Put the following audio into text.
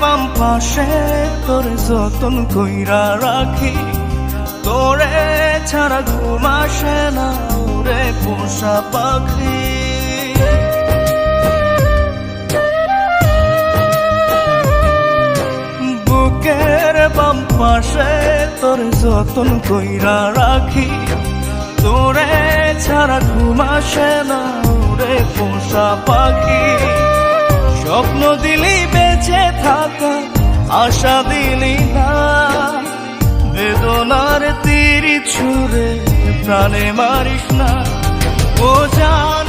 বাম পাশে তোরে যতন কইরা রাখি, তোরে ছাড়া ঘুম আসে না ওরে পোষা পাখি। বুকের বাম পাশে তোরে যতন কইরা রাখি, তোরে ছাড়া ঘুম আসে না ওরে পোষা পাখি। স্বপ্ন দিলি বেঁচে থাকা, আশা দিলি না, বেদনার তীর ছুঁড়ে প্রাণে মারিস না। ও জান